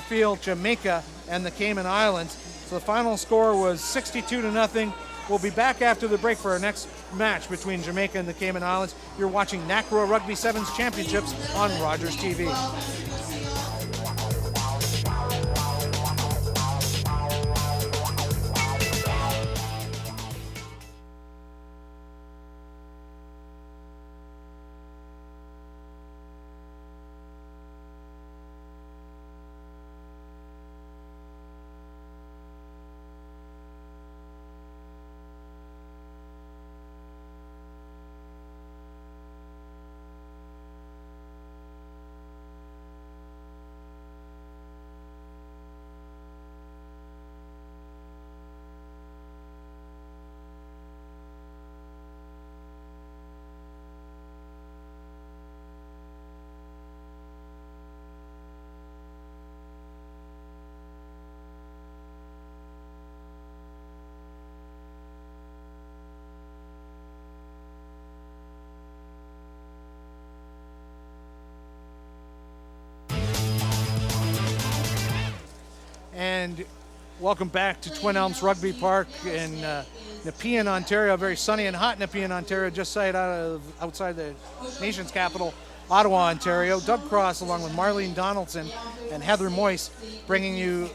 field, Jamaica and the Cayman Islands. So the final score was 62-0. We'll be back after the break for our next match between Jamaica and the Cayman Islands. You're watching NACRA Rugby Sevens Championships on Rogers TV. And welcome back to Twin Elms Rugby Park in Nepean, Ontario. Very sunny and hot Nepean, Ontario, just outside the nation's capital, Ottawa, Ontario. Doug Cross along with Marlene Donaldson and Heather Moyse bringing you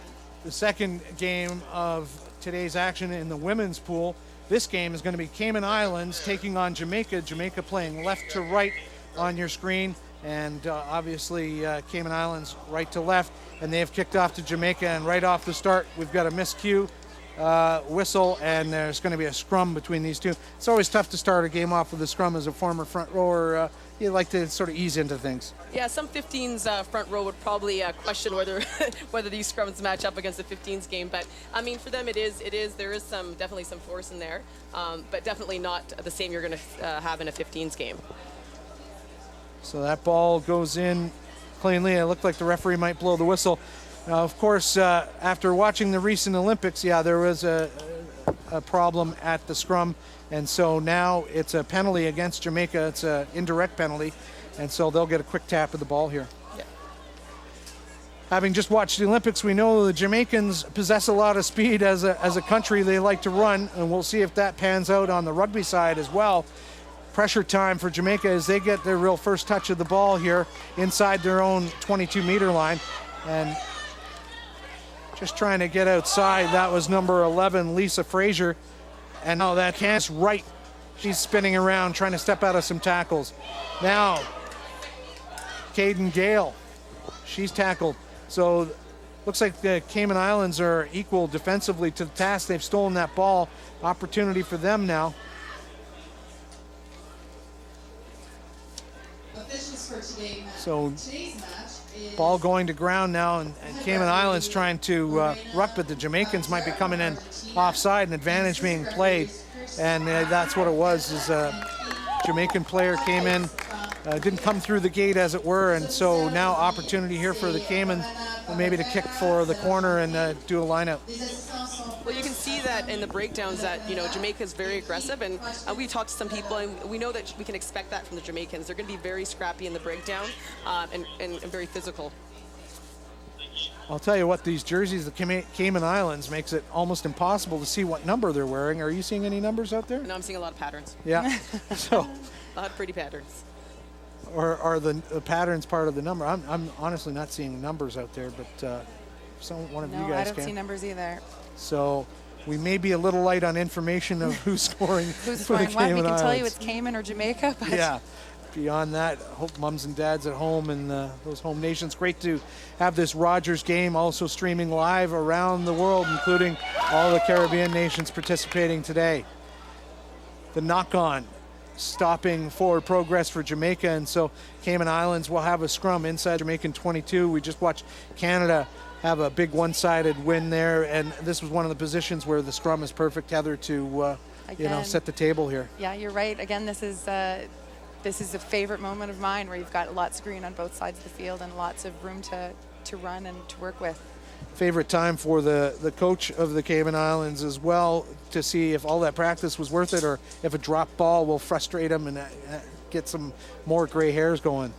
the second game of today's action in the women's pool. This game is going to be Cayman Islands taking on Jamaica. Jamaica playing left to right on your screen, and obviously Cayman Islands right to left, and they have kicked off to Jamaica, and right off the start we've got a miscue whistle, and there's going to be a scrum between these two. It's always tough to start a game off with a scrum as a former front rower. You like to sort of ease into things. Yeah, some 15s front row would probably question whether whether these scrums match up against the 15s game, but I mean for them there is definitely some force in there, but definitely not the same you're going to have in a 15s game. So that ball goes in cleanly. It looked like the referee might blow the whistle. Now, of course, after watching the recent Olympics, there was a problem at the scrum, and so now it's a penalty against Jamaica. It's an indirect penalty, and so they'll get a quick tap of the ball here. Yeah. Having just watched the Olympics, we know the Jamaicans possess a lot of speed as a country. They like to run, and we'll see if that pans out on the rugby side as well. Pressure time for Jamaica as they get their real first touch of the ball here inside their own 22-meter line. And just trying to get outside, that was number 11, Lisa Frazier. And now that can's right. She's spinning around, trying to step out of some tackles. Now, Caden Gale, she's tackled. So looks like the Cayman Islands are equal defensively to the task. They've stolen that ball. Opportunity for them now. So ball going to ground now, and Cayman Islands trying to ruck, but the Jamaicans might be coming in offside, an advantage being played, and that's what it was. Is a Jamaican player came in, didn't come through the gate as it were, and so now opportunity here for the Cayman maybe to kick for the corner and do a lineout. Well, you can see that in the breakdowns that, Jamaica is very aggressive, and we talked to some people, and we know that we can expect that from the Jamaicans. They're going to be very scrappy in the breakdown and very physical. I'll tell you what, these jerseys, the Cayman Islands, makes it almost impossible to see what number they're wearing. Are you seeing any numbers out there? No, I'm seeing a lot of patterns. Yeah. So a lot of pretty patterns. Or are the patterns part of the number? I'm honestly not seeing numbers out there, but one of you guys can. No, I don't see numbers either. So we may be a little light on information of who's scoring. Who's scoring what? We can tell you it's Cayman or Jamaica. But yeah. Beyond that, hope mums and dads at home in those home nations. Great to have this Rogers game also streaming live around the world, including all the Caribbean nations participating today. The knock-on stopping forward progress for Jamaica, and so Cayman Islands will have a scrum inside Jamaican 22. We just watched Canada have a big one-sided win there, and this was one of the positions where the scrum is perfect, Heather, to set the table here. Yeah, you're right. Again, this is a favorite moment of mine where you've got lots of green on both sides of the field and lots of room to run and to work with. Favorite time for the coach of the Cayman Islands as well, to see if all that practice was worth it, or if a drop ball will frustrate him and get some more gray hairs going.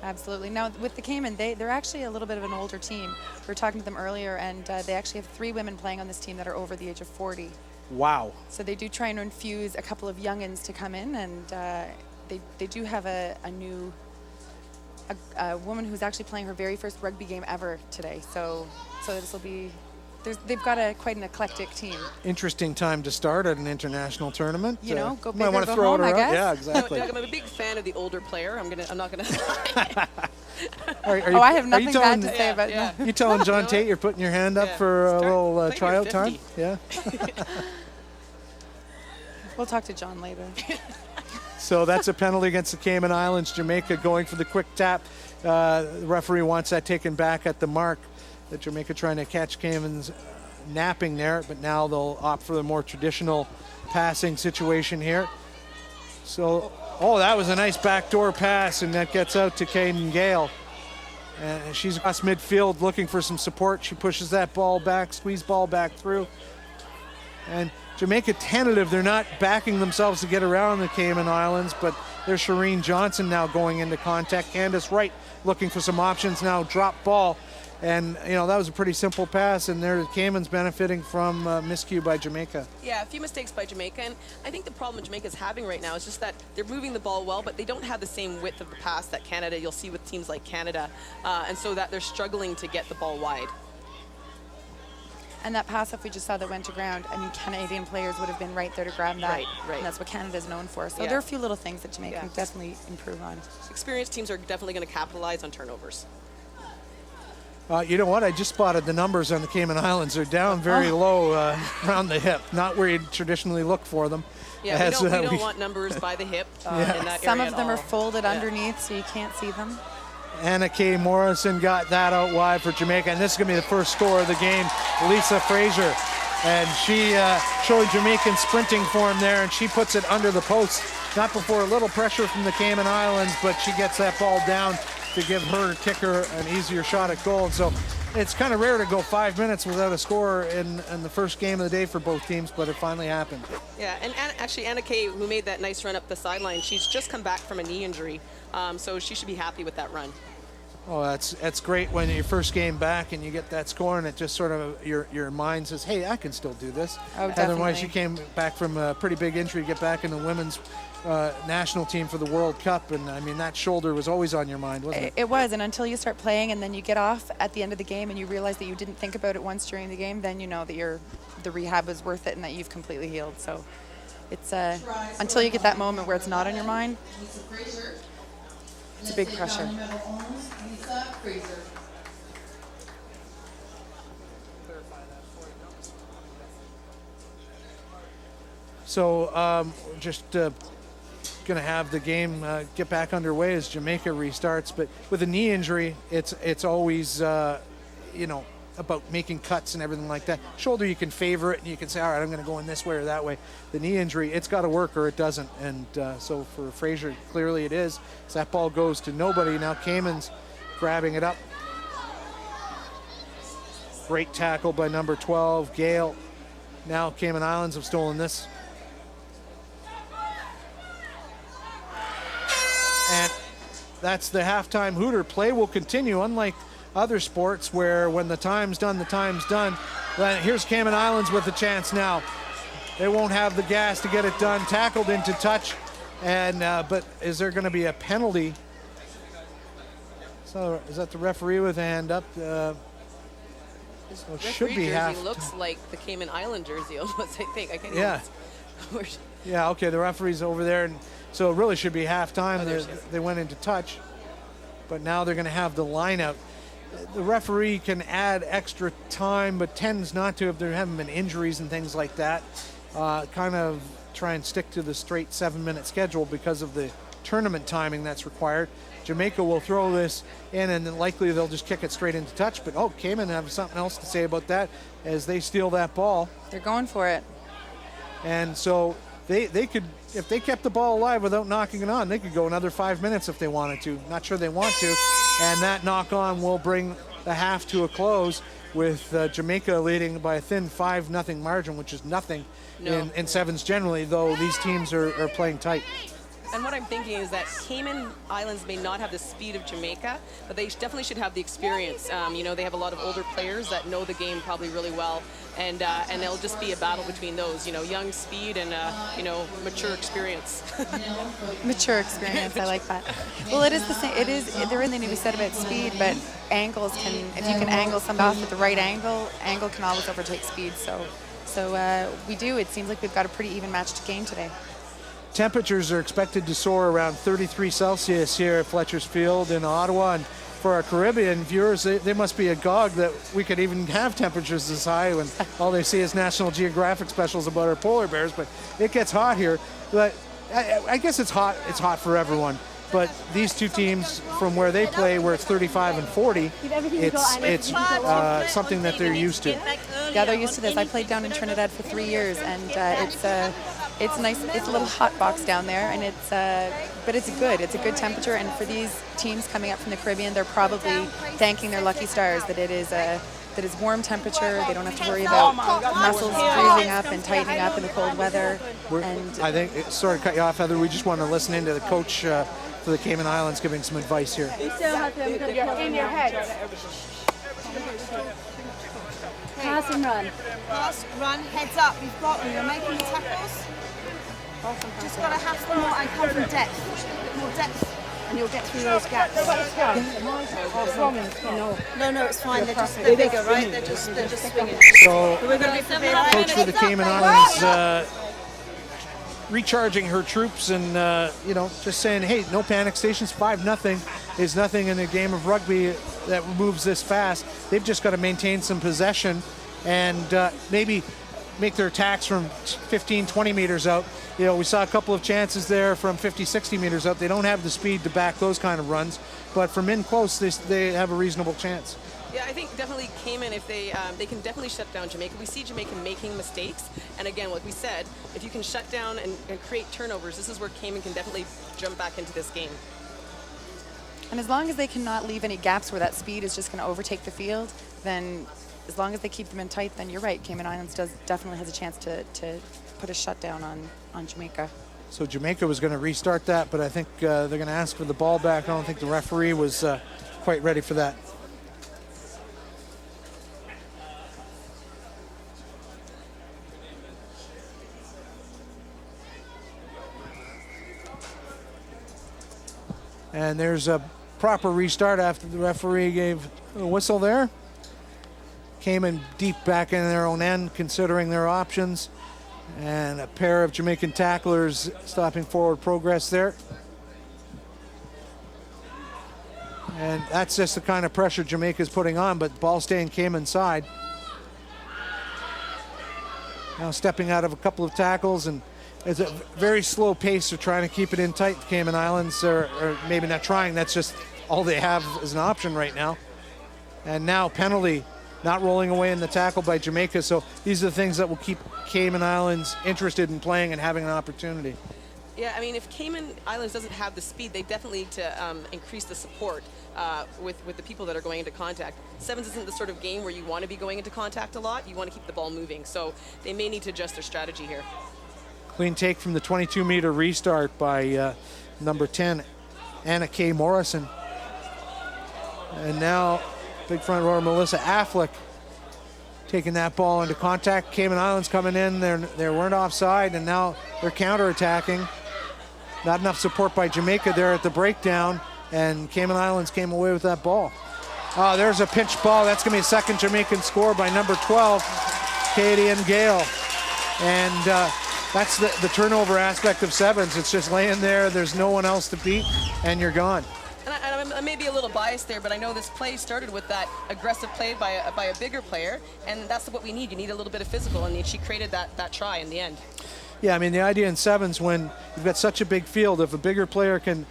Absolutely. Now, with the Cayman, they're actually a little bit of an older team. We were talking to them earlier, and they actually have 3 women playing on this team that are over the age of 40. Wow. So they do try and infuse a couple of youngins to come in, and they do have a woman who's actually playing her very first rugby game ever today. So this will be... They've got quite an eclectic team. Interesting time to start at an international tournament. You know, go big might or want to go throw home, it I around. guess. Yeah, exactly. No, Doug, I'm a big fan of the older player. I'm not gonna. I have nothing bad to say about that. You telling John Tate you're putting your hand up for a little tryout time? Yeah. We'll talk to John later. So that's a penalty against the Cayman Islands. Jamaica going for the quick tap. The referee wants that taken back at the mark. That Jamaica trying to catch Cayman's napping there, but now they'll opt for the more traditional passing situation here. So, that was a nice backdoor pass, and that gets out to Caden Gale. And she's across midfield looking for some support. She pushes that ball back, squeeze ball back through. And Jamaica tentative, they're not backing themselves to get around the Cayman Islands, but there's Shireen Johnson now going into contact. Candace Wright looking for some options now, drop ball. And, that was a pretty simple pass, and there the Cayman's benefiting from miscue by Jamaica. Yeah, a few mistakes by Jamaica, and I think the problem Jamaica's having right now is just that they're moving the ball well, but they don't have the same width of the pass that Canada, you'll see with teams like Canada, and so that they're struggling to get the ball wide. And that pass, if we just saw that went to ground, I mean, Canadian players would have been right there to grab that. Right. And that's what Canada's known for. So there are a few little things that Jamaica can definitely improve on. Experienced teams are definitely going to capitalize on turnovers. You know what? I just spotted the numbers on the Cayman Islands. They're down very low around the hip, not where you'd traditionally look for them. Yeah, we don't want numbers by the hip in that Some area of them at are all. folded underneath, so you can't see them. Anna Kay Morrison got that out wide for Jamaica, and this is going to be the first score of the game. Lisa Fraser, and she showing Jamaican sprinting form there, and she puts it under the post. Not before a little pressure from the Cayman Islands, but she gets that ball down to give her kicker an easier shot at goal. So it's kind of rare to go 5 minutes without a score in the first game of the day for both teams, but it finally happened. Yeah, and actually Anna Kay, who made that nice run up the sideline, she's just come back from a knee injury, so she should be happy with that run. Oh, that's great when your first game back and you get that score, and it just sort of your mind says, hey, I can still do this. Oh, definitely. Otherwise, she came back from a pretty big injury to get back in the women's national team for the World Cup, and I mean that shoulder was always on your mind, wasn't it? It was, and until you start playing and then you get off at the end of the game and you realize that you didn't think about it once during the game, then you know that the rehab was worth it and that you've completely healed. So it's until you get that moment where it's not on your mind, it's a big pressure. So just going to have the game get back underway as Jamaica restarts, but with a knee injury, it's always about making cuts and everything like that. Shoulder, you can favor it and you can say, all right, I'm going to go in this way or that way. The knee injury, it's got to work or it doesn't, and so for Fraser, clearly it is. So that ball goes to nobody. Now Cayman's grabbing it up. Great tackle by number 12, Gale. Now Cayman Islands have stolen this. And that's the halftime hooter. Play will continue, unlike other sports where when the time's done, the time's done. Then here's Cayman Islands with a chance now. They won't have the gas to get it done. Tackled into touch, and but is there going to be a penalty? So is that the referee with a hand up? So it should be half. Looks like the Cayman Island jersey almost. I think. I can't even. Yeah. Okay. The referee's over there, and so it really should be halftime. They went into touch, but now they're going to have the line out. The referee can add extra time, but tends not to if there haven't been injuries and things like that. Kind of try and stick to the straight 7-minute schedule because of the tournament timing that's required. Jamaica will throw this in, and then likely they'll just kick it straight into touch. But Cayman have something else to say about that as they steal that ball. They're going for it. And so they could, if they kept the ball alive without knocking it on, they could go another 5 minutes if they wanted to. Not sure they want to. And that knock-on will bring the half to a close with Jamaica leading by a thin 5-0 margin, which is nothing in sevens generally, though these teams are playing tight. And what I'm thinking is that Cayman Islands may not have the speed of Jamaica, but they definitely should have the experience. You know, they have a lot of older players that know the game probably really well, and it'll just be a battle between those. You know, young speed and you know, mature experience. Mature experience, I like that. Well, it is the same. It is. There isn't anything to be said about speed, but angles can. If you can angle something off at the right angle, angle can always overtake speed. So we do. It seems like we've got a pretty even matched game today. Temperatures are expected to soar around 33 Celsius here at Fletcher's Field in Ottawa. And for our Caribbean viewers, they must be agog that we could even have temperatures this high when all they see is National Geographic specials about our polar bears. But it gets hot here. But I guess it's hot. It's hot for everyone. But these two teams, from where they play, where it's 35 and 40, it's something that they're used to. Yeah, they're used to this. I played down in Trinidad for 3 years, and it's nice. It's a little hot box down there, and but it's good. It's a good temperature, and for these teams coming up from the Caribbean, they're probably thanking their lucky stars that it is warm temperature. They don't have to worry about muscles freezing up and tightening up in the cold weather. I think, sorry to cut you off, Heather. We just want to listen into the coach for the Cayman Islands giving some advice here. You still have them in your head. Pass and run. Pass, run, heads up. You've got them. You're making the tackles. Just got to have some more and come from depth. More depth, and you'll get through those gaps. No, it's fine. They're bigger, right? They're just swinging. So, We're going to be prepared. coach for the Cayman Islands recharging her troops and just saying, hey, no panic stations. 5-0 is nothing in a game of rugby that moves this fast. They've just got to maintain some possession and maybe make their attacks from 15, 20 meters out. You know, we saw a couple of chances there from 50, 60 meters out. They don't have the speed to back those kind of runs, but from in close, they have a reasonable chance. Yeah, I think definitely Cayman, if they can definitely shut down Jamaica. We see Jamaica making mistakes, and again, like we said, if you can shut down and create turnovers, this is where Cayman can definitely jump back into this game. And as long as they cannot leave any gaps where that speed is just going to overtake the field, then as long as they keep them in tight, then you're right. Cayman Islands definitely has a chance to put a shutdown on Jamaica. So Jamaica was going to restart that, but I think they're going to ask for the ball back. I don't think the referee was quite ready for that. And there's a proper restart after the referee gave a whistle there. Cayman deep back in their own end, considering their options. And a pair of Jamaican tacklers stopping forward progress there. And that's just the kind of pressure Jamaica's putting on, but ball staying Cayman side. Now stepping out of a couple of tackles, and it's a very slow pace. They're trying to keep it in tight, the Cayman Islands, or maybe not trying. That's just all they have as an option right now. And now penalty, not rolling away in the tackle by Jamaica. So these are the things that will keep Cayman Islands interested in playing and having an opportunity. Yeah, I mean, if Cayman Islands doesn't have the speed, they definitely need to increase the support with the people that are going into contact. Sevens isn't the sort of game where you want to be going into contact a lot. You want to keep the ball moving. So they may need to adjust their strategy here. Clean take from the 22-meter restart by number 10, Anna K. Morrison. And now big front rower Melissa Affleck taking that ball into contact. Cayman Islands coming in. They weren't offside, and now they're counterattacking. Not enough support by Jamaica there at the breakdown, and Cayman Islands came away with that ball. Oh, there's a pinch ball. That's going to be a second Jamaican score by number 12, Katie and Gale. And that's the turnover aspect of sevens. It's just laying there. There's no one else to beat, and you're gone. And I may be a little biased there, but I know this play started with that aggressive play by a bigger player, and that's what we need. You need a little bit of physical, and she created that try in the end. Yeah, I mean, the idea in sevens, when you've got such a big field, if a bigger player can,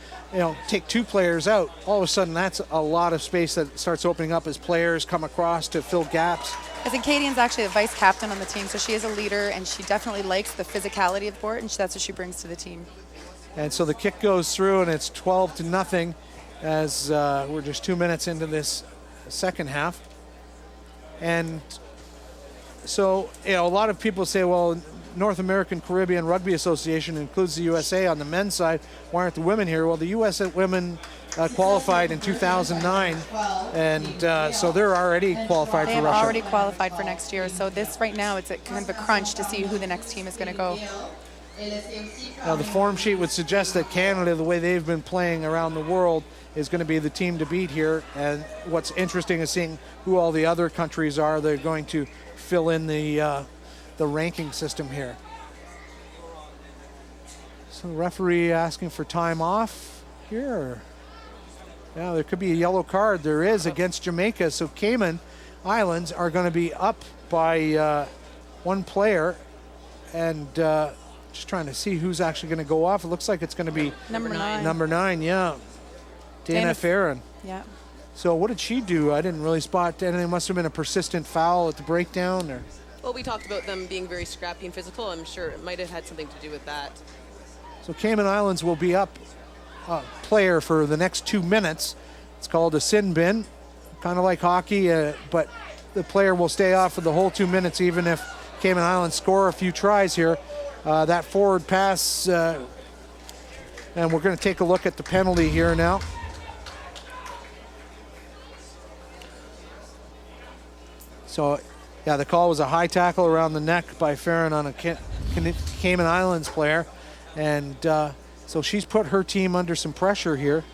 take two players out, all of a sudden that's a lot of space that starts opening up as players come across to fill gaps. I think Kadian's actually the vice captain on the team, so she is a leader, and she definitely likes the physicality of the sport, and that's what she brings to the team. And so the kick goes through, and it's 12-0 as we're just 2 minutes into this second half. And so, a lot of people say, well, North American Caribbean Rugby Association includes the USA on the men's side. Why aren't the women here? Well, the US women qualified in 2009, and so they're already qualified They for have Russia. already qualified for next year. So this right now, it's a kind of a crunch to see who the next team is going to go. Now, the form sheet would suggest that Canada, the way they've been playing around the world, is going to be the team to beat here. And what's interesting is seeing who all the other countries are. They're going to fill in the ranking system here. So the referee asking for time off here. Yeah, there could be a yellow card. There is against Jamaica. So Cayman Islands are going to be up by one player, and just trying to see who's actually going to go off. It looks like it's going to be Number 9. number 9, yeah. Dana Farron. Yeah. So what did she do? I didn't really spot anything. Must have been a persistent foul at the breakdown. Or Well, we talked about them being very scrappy and physical. I'm sure it might have had something to do with that. So Cayman Islands will be up player for the next 2 minutes. It's called a sin bin, kind of like hockey, but the player will stay off for the whole 2 minutes, even if Cayman Islands score a few tries here. That forward pass, and we're going to take a look at the penalty here now. So, yeah, the call was a high tackle around the neck by Farron on a Cayman Islands player. And so she's put her team under some pressure here.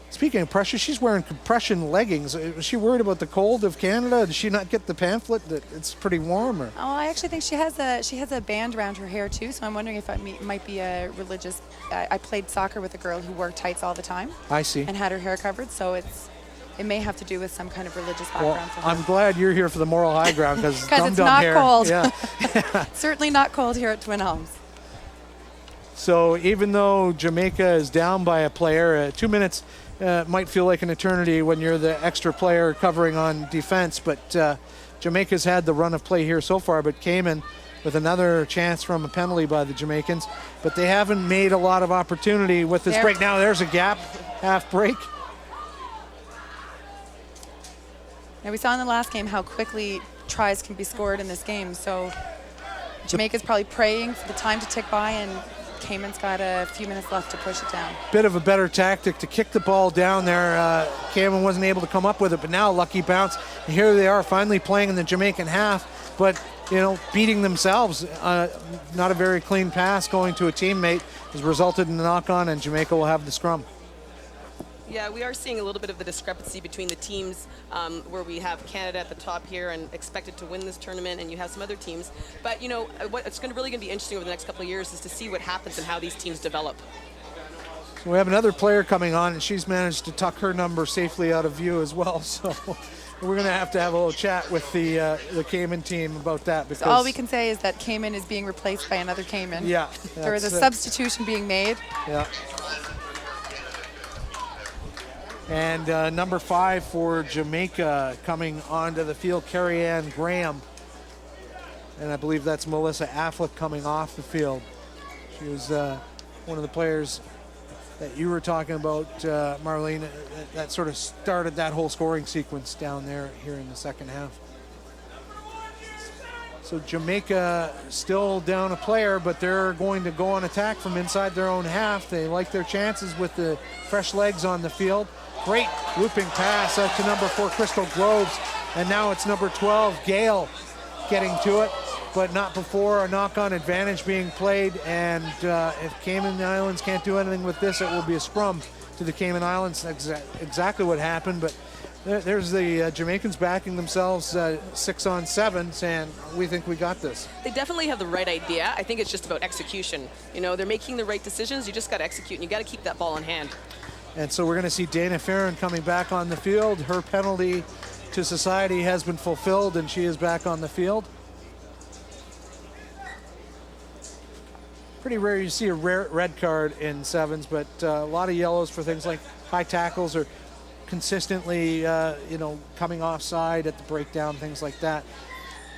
Speaking of pressure, she's wearing compression leggings. Was she worried about the cold of Canada? Did she not get the pamphlet that it's pretty warm? Or? Oh, I actually think she has a band around her hair too. So I'm wondering if it might be a religious. I played soccer with a girl who wore tights all the time. I see. And had her hair covered, so it may have to do with some kind of religious background for her. I'm glad you're here for the moral high ground because it's not hair. cold. Yeah. Certainly not cold here at Twin Elms. So even though Jamaica is down by a player, 2 minutes might feel like an eternity when you're the extra player covering on defense, but Jamaica's had the run of play here so far, but Cayman with another chance from a penalty by the Jamaicans, but they haven't made a lot of opportunity with this break. Now there's a gap, half break. Now we saw in the last game how quickly tries can be scored in this game, so Jamaica's probably praying for the time to tick by, and Cayman's got a few minutes left to push it down. Bit of a better tactic to kick the ball down there. Cayman wasn't able to come up with it, but now lucky bounce. And here they are finally playing in the Jamaican half, but beating themselves. Not a very clean pass going to a teammate has resulted in a knock-on, and Jamaica will have the scrum. Yeah, we are seeing a little bit of the discrepancy between the teams where we have Canada at the top here and expected to win this tournament, and you have some other teams. But, what's really going to be interesting over the next couple of years is to see what happens and how these teams develop. So we have another player coming on, and she's managed to tuck her number safely out of view as well. So we're going to have a little chat with the Cayman team about that. Because so all we can say is that Cayman is being replaced by another Cayman. Yeah. There is a substitution being made. Yeah. And number 5 for Jamaica coming onto the field, Carrie-Ann Graham. And I believe that's Melissa Affleck coming off the field. She was one of the players that you were talking about, Marlene, that sort of started that whole scoring sequence down there here in the second half. So Jamaica still down a player, but they're going to go on attack from inside their own half. They like their chances with the fresh legs on the field. Great looping pass out to number 4, Crystal Groves. And now it's number 12, Gale, getting to it, but not before a knock-on advantage being played. And if Cayman Islands can't do anything with this, it will be a scrum to the Cayman Islands. That's exactly what happened, but there's the Jamaicans backing themselves 6-on-7, saying, we think we got this. They definitely have the right idea. I think it's just about execution. They're making the right decisions. You just got to execute, and you got to keep that ball in hand. And so we're going to see Dana Farron coming back on the field. Her penalty to society has been fulfilled, and she is back on the field. Pretty rare you see a red card in sevens, but a lot of yellows for things like high tackles or consistently, coming offside at the breakdown, things like that.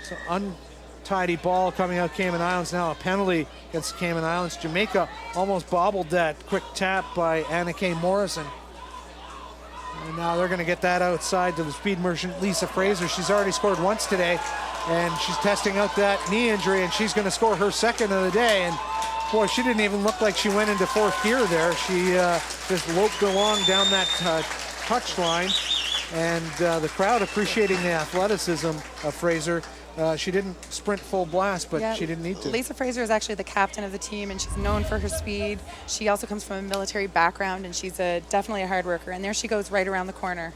So untidy ball coming out Cayman Islands. Now a penalty against Cayman Islands. Jamaica almost bobbled that quick tap by Anna Kay Morrison. And now they're going to get that outside to the speed merchant Lisa Fraser. She's already scored once today. and she's testing out that knee injury, and she's going to score her second of the day. And boy, she didn't even look like she went into fourth gear there. She just loped along down that touch line, and the crowd appreciating the athleticism of Fraser. She didn't sprint full blast, but she didn't need to. Lisa Fraser is actually the captain of the team, and she's known for her speed. She also comes from a military background, and she's definitely a hard worker. And there she goes right around the corner.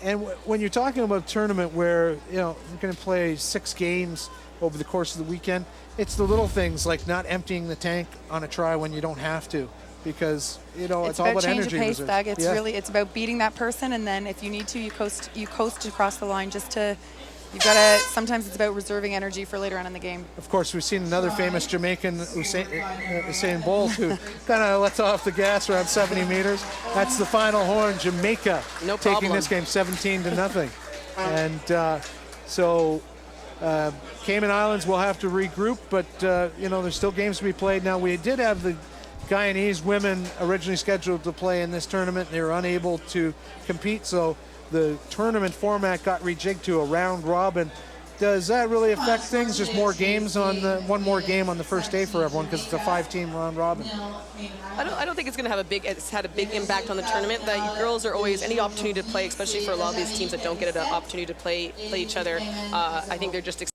And when you're talking about a tournament where, you're going to play 6 games over the course of the weekend, it's the little things like not emptying the tank on a try when you don't have to, because, it's all about change energy of pace, reserves. Doug. It's really, it's about beating that person, and then if you need to, you coast across the line just to, sometimes it's about reserving energy for later on in the game. Of course, we've seen another famous Jamaican, Usain Bolt, who kind of lets off the gas around 70 meters. That's the final horn, Jamaica taking this game 17-0. And so Cayman Islands will have to regroup, but, there's still games to be played. Now, we did have the Guyanese women originally scheduled to play in this tournament. They were unable to compete, so the tournament format got rejigged to a round robin. Does that really affect things? Just more games one more game on the first day for everyone because it's a 5-team round robin. I don't think it's going to have it's had a big impact on the tournament. The girls are always, any opportunity to play, especially for a lot of these teams that don't get an opportunity to play each other. I think they're just